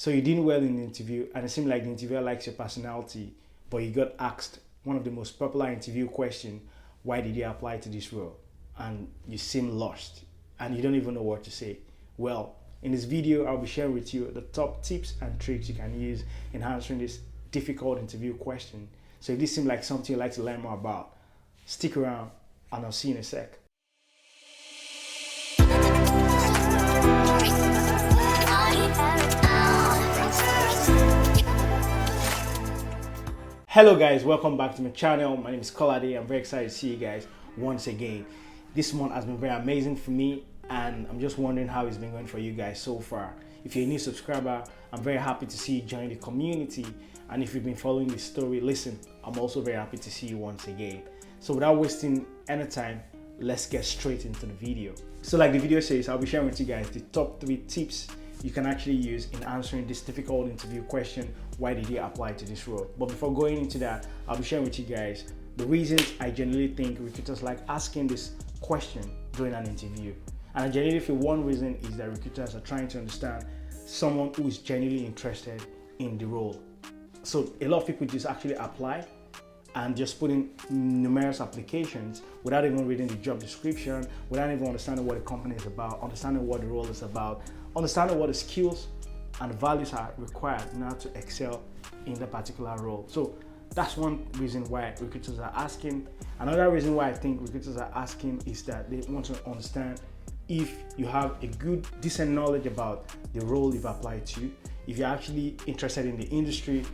So you did well in the interview and it seemed like the interviewer likes your personality, but you got asked one of the most popular interview questions, why did you apply to this role? And you seem lost and you don't even know what to say. Well, in this video, I'll be sharing with you the top tips and tricks you can use in answering this difficult interview question. So if this seems like something you'd like to learn more about, stick around and I'll see you in a sec. Hello guys, welcome back to my channel. My name is Kolade. I'm very excited to see you guys once again. This month has been very amazing for me and I'm just wondering how it's been going for you guys so far. If you're a new subscriber, I'm very happy to see you join the community, and if you've been following this story, listen, I'm also very happy to see you once again. So without wasting any time, let's get straight into the video. So like the video says, I'll be sharing with you guys the top 3 tips you can actually use in answering this difficult interview question, why did you apply to this role? But before going into that, I'll be sharing with you guys the reasons I genuinely think recruiters like asking this question during an interview. And I genuinely feel one reason is that recruiters are trying to understand someone who is genuinely interested in the role. So a lot of people just actually apply and just put in numerous applications without even reading the job description, without even understanding what the company is about, understanding what the role is about, understanding what the skills and values are required now to excel in the particular role. So that's one reason why recruiters are asking. Another reason why I think recruiters are asking is that they want to understand if you have a good, decent knowledge about the role you've applied to, if you're actually interested in the industry,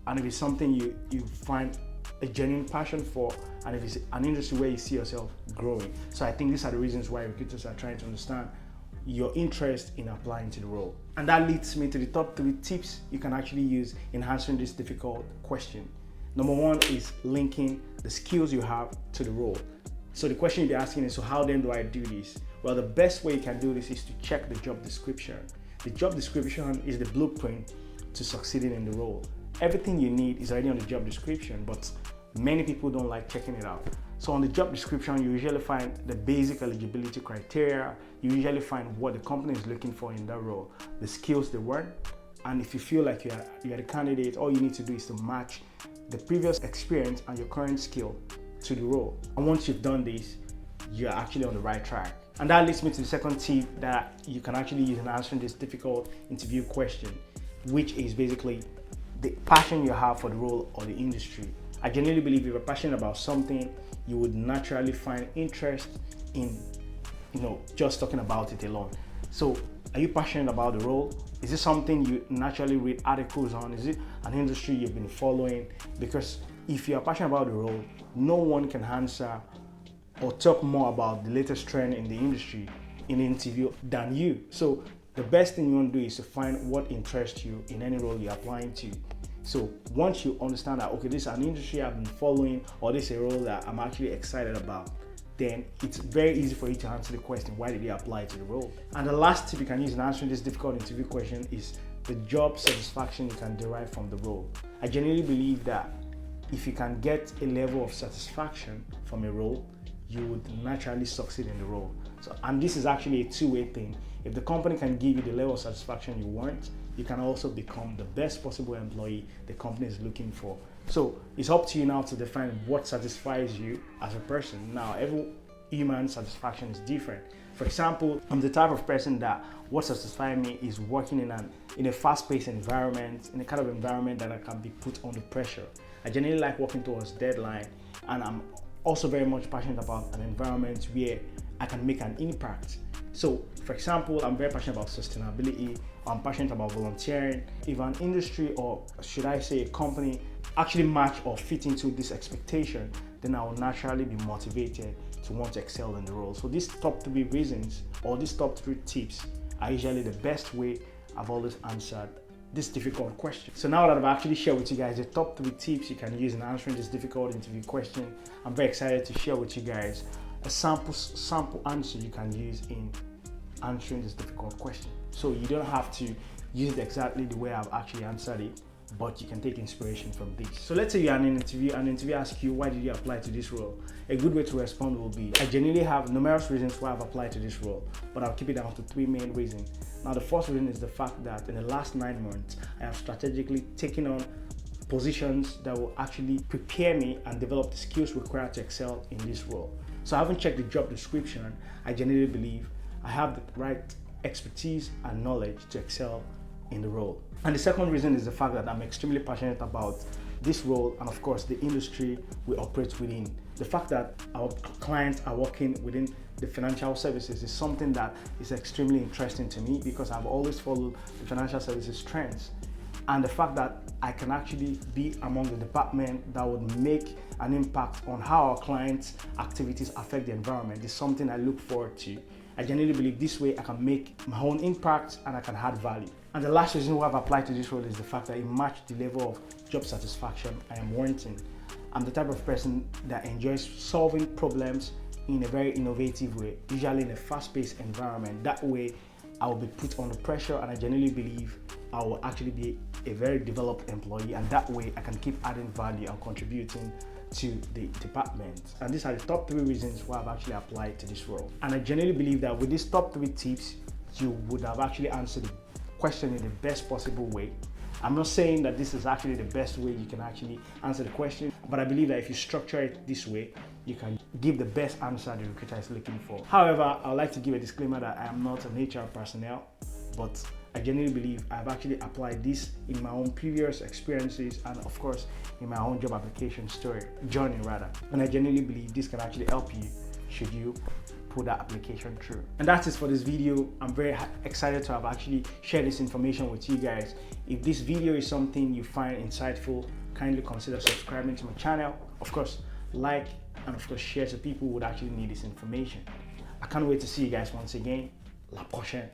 and if it's something you find a genuine passion for, and if it's an industry where you see yourself growing. So I think these are the reasons why recruiters are trying to understand your interest in applying to the role. And that leads me to the top 3 tips you can actually use in answering this difficult question. Number 1 is linking the skills you have to the role. So the question you'll be asking is, so how then do I do this? Well, the best way you can do this is to check the job description. The job description is the blueprint to succeeding in the role. Everything you need is already on the job description, but many people don't like checking it out. So on the job description, you usually find the basic eligibility criteria. You usually find what the company is looking for in that role, the skills they want. And if you feel like you're the candidate, all you need to do is to match the previous experience and your current skill to the role. And once you've done this, you're actually on the right track. And that leads me to the second tip that you can actually use in answering this difficult interview question, which is basically the passion you have for the role or the industry. I genuinely believe if you're passionate about something, you would naturally find interest in, just talking about it alone. So are you passionate about the role? Is it something you naturally read articles on? Is it an industry you've been following? Because if you're passionate about the role, no one can answer or talk more about the latest trend in the industry in the interview than you. So the best thing you want to do is to find what interests you in any role you're applying to. So once you understand that, okay, this is an industry I've been following, or this is a role that I'm actually excited about, then it's very easy for you to answer the question, why did you apply to the role? And the last tip you can use in answering this difficult interview question is the job satisfaction you can derive from the role. I genuinely believe that if you can get a level of satisfaction from a role, you would naturally succeed in the role. So, and this is actually a two-way thing. If the company can give you the level of satisfaction you want, you can also become the best possible employee the company is looking for. So it's up to you now to define what satisfies you as a person. Now, every human satisfaction is different. For example, I'm the type of person that what satisfies me is working in a fast-paced environment, in a kind of environment that I can be put under pressure. I generally like working towards deadline, and I'm also very much passionate about an environment where I can make an impact. So, for example, I'm very passionate about sustainability. I'm passionate about volunteering. If an industry, or should I say a company, actually match or fit into this expectation, then I will naturally be motivated to want to excel in the role. So these top 3 reasons, or these top 3 tips, are usually the best way I've always answered this difficult question. So now that I've actually shared with you guys the top 3 tips you can use in answering this difficult interview question, I'm very excited to share with you guys a sample answer you can use in answering this difficult question. So you don't have to use it exactly the way I've actually answered it, but you can take inspiration from this. So let's say you're in an interview and the interviewer asks you, why did you apply to this role? A good way to respond will be, I genuinely have numerous reasons why I've applied to this role, but I'll keep it down to 3 main reasons. Now, the first reason is the fact that in the last 9 months, I have strategically taken on positions that will actually prepare me and develop the skills required to excel in this role. So I haven't checked the job description. I genuinely believe I have the right expertise and knowledge to excel in the role. And the second reason is the fact that I'm extremely passionate about this role and of course the industry we operate within. The fact that our clients are working within the financial services is something that is extremely interesting to me because I've always followed the financial services trends. And the fact that I can actually be among the department that would make an impact on how our clients' activities affect the environment is something I look forward to. I genuinely believe this way I can make my own impact and I can add value. And the last reason why I've applied to this role is the fact that it matched the level of job satisfaction I am wanting. I'm the type of person that enjoys solving problems in a very innovative way, usually in a fast-paced environment. That way I will be put under pressure and I genuinely believe I will actually be a very developed employee, and that way I can keep adding value and contributing to the department. And these are the top 3 reasons why I've actually applied to this role. And I genuinely believe that with these top 3 tips, you would have actually answered the question in the best possible way. I'm not saying that this is actually the best way you can actually answer the question, but I believe that if you structure it this way, you can give the best answer the recruiter is looking for. However, I would like to give a disclaimer that I am not an HR personnel, but I genuinely believe I've actually applied this in my own previous experiences and of course in my own job application journey rather. And I genuinely believe this can actually help you should you put that application through. And that's it for this video. I'm very excited to have actually shared this information with you guys. If this video is something you find insightful, kindly consider subscribing to my channel. Of course, like and of course share to people who would actually need this information. I can't wait to see you guys once again. La prochaine.